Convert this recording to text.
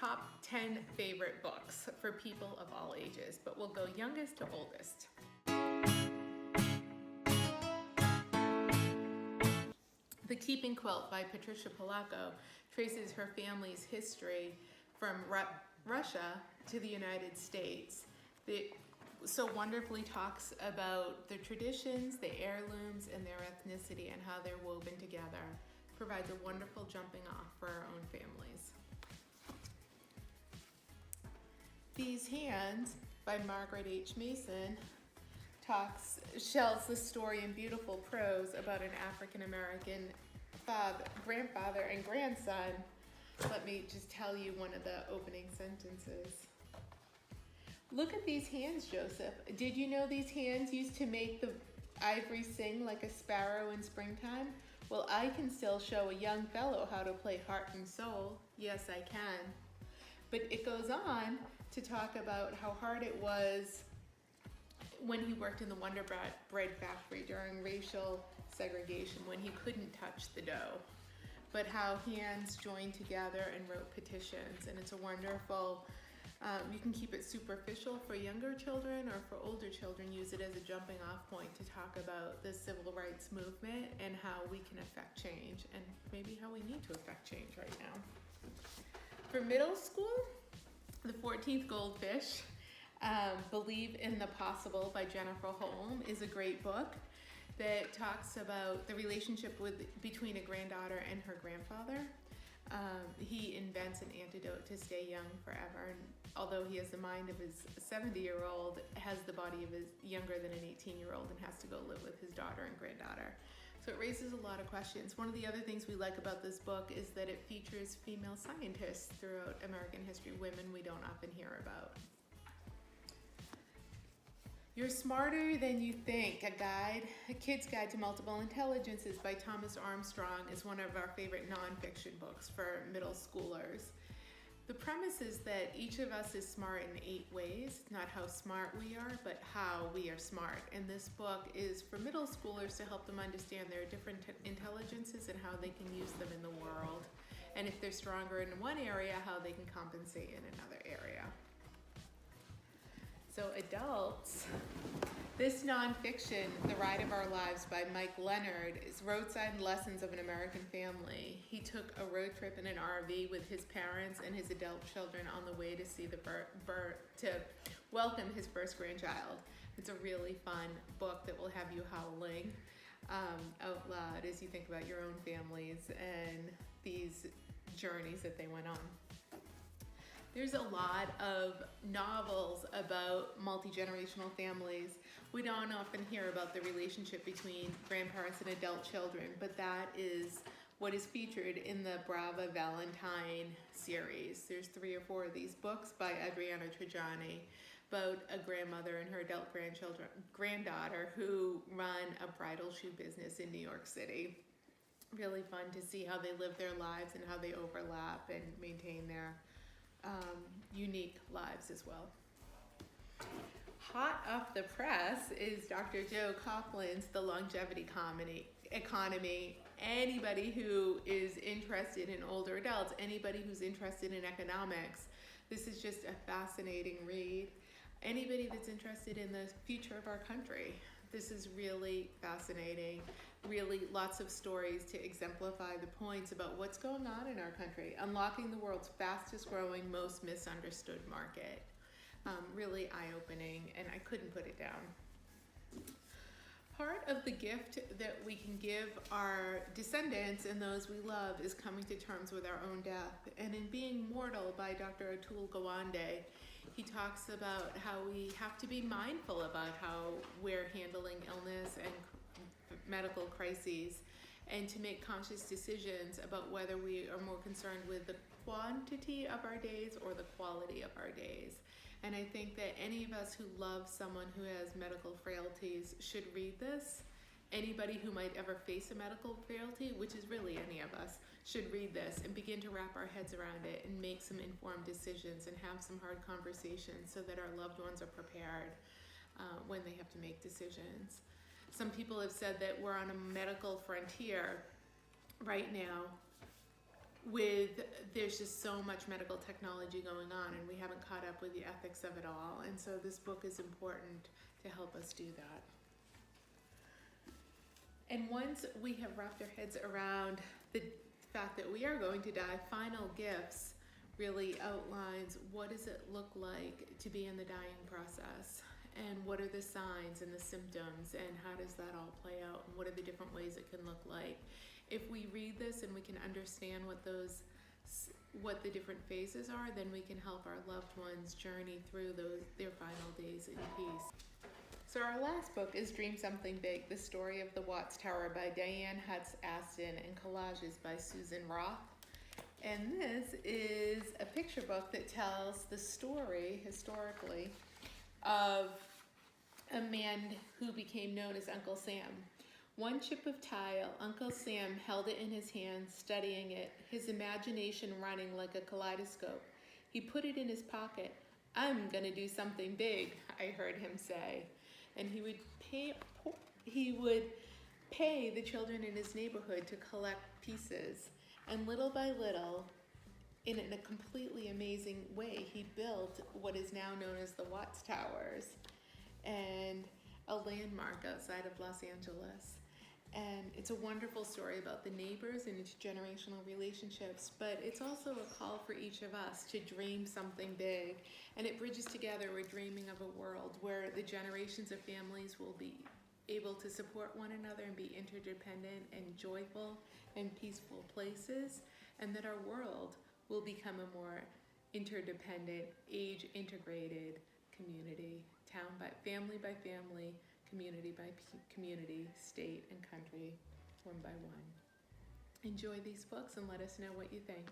top 10 favorite books for people of all ages, but we'll go youngest to oldest. The Keeping Quilt by Patricia Polacco traces her family's history from Russia to the United States. It so wonderfully talks about the traditions, the heirlooms, and their ethnicity and how they're woven together. Provides a wonderful jumping off for our own families. These Hands by Margaret H. Mason shells the story in beautiful prose about an African-American grandfather and grandson. Let me just tell you one of the opening sentences. Look at these hands, Joseph. Did you know these hands used to make the ivory sing like a sparrow in springtime? Well, I can still show a young fellow how to play heart and soul. Yes, I can. But it goes on to talk about how hard it was when he worked in the Wonder Bread factory during racial segregation, when he couldn't touch the dough, but how hands joined together and wrote petitions. And it's a wonderful, you can keep it superficial for younger children, or for older children, use it as a jumping off point to talk about the civil rights movement and how we can affect change, and maybe how we need to affect change right now. For middle school, The 14th Goldfish, Believe in the Possible by Jennifer Holm is a great book that talks about the relationship between a granddaughter and her grandfather. He invents an antidote to stay young forever, and although he has the mind of his 70-year-old, has the body of his younger than an 18-year-old and has to go live with his daughter and granddaughter. So it raises a lot of questions. One of the other things we like about this book is that it features female scientists throughout American history, women we don't often hear about. You're Smarter Than You Think, a kid's guide to multiple intelligences by Thomas Armstrong is one of our favorite nonfiction books for middle schoolers. The premise is that each of us is smart in 8 ways. It's not how smart we are, but how we are smart. And this book is for middle schoolers to help them understand their different intelligences and how they can use them in the world. And if they're stronger in one area, how they can compensate in another area. So adults, this nonfiction, The Ride of Our Lives by Mike Leonard, is roadside lessons of an American family. He took a road trip in an RV with his parents and his adult children on the way to see to welcome his first grandchild. It's a really fun book that will have you howling out loud as you think about your own families and these journeys that they went on. There's a lot of novels about multi-generational families. We don't often hear about the relationship between grandparents and adult children, but that is what is featured in the Brava Valentine series. There's 3 or 4 of these books by Adriana Trajani about a grandmother and her adult granddaughter who run a bridal shoe business in New York City. Really fun to see how they live their lives and how they overlap and maintain their unique lives as well. Hot off the press is Dr. Joe Copland's The Longevity Economy. Anybody who is interested in older adults, anybody who's interested in economics, this is just a fascinating read. Anybody that's interested in the future of our country, this is really fascinating. Really lots of stories to exemplify the points about what's going on in our country. Unlocking the world's fastest growing, most misunderstood market. Really eye-opening, and I couldn't put it down. Part of the gift that we can give our descendants and those we love is coming to terms with our own death. And in Being Mortal by Dr. Atul Gawande, he talks about how we have to be mindful about how we're handling illness and medical crises, and to make conscious decisions about whether we are more concerned with the quantity of our days or the quality of our days. And I think that any of us who love someone who has medical frailties should read this. Anybody who might ever face a medical frailty, which is really any of us, should read this and begin to wrap our heads around it and make some informed decisions and have some hard conversations so that our loved ones are prepared when they have to make decisions. Some people have said that we're on a medical frontier right now there's just so much medical technology going on, and we haven't caught up with the ethics of it all. And so this book is important to help us do that. And once we have wrapped our heads around the fact that we are going to die, Final Gifts really outlines what does it look like to be in the dying process, and what are the signs and the symptoms, and how does that all play out, and what are the different ways it can look like. If we read this and we can understand what the different phases are, then we can help our loved ones journey through their final days in peace. So our last book is Dream Something Big, The Story of the Watts Tower by Diane Hutz Aston, and collages by Susan Roth. And this is a picture book that tells the story, historically, of a man who became known as Uncle Sam. One chip of tile, Uncle Sam held it in his hand, studying it, his imagination running like a kaleidoscope. He put it in his pocket. "I'm gonna do something big," I heard him say. And he would pay the children in his neighborhood to collect pieces. And little by little, in a completely amazing way, he built what is now known as the Watts Towers, and a landmark outside of Los Angeles. And it's a wonderful story about the neighbors and intergenerational relationships, but it's also a call for each of us to dream something big. And it bridges together, we're dreaming of a world where the generations of families will be able to support one another and be interdependent and joyful and peaceful places, and that our world will become a more interdependent, age-integrated community, family by family, community by community, state and country, one by one. Enjoy these books and let us know what you think.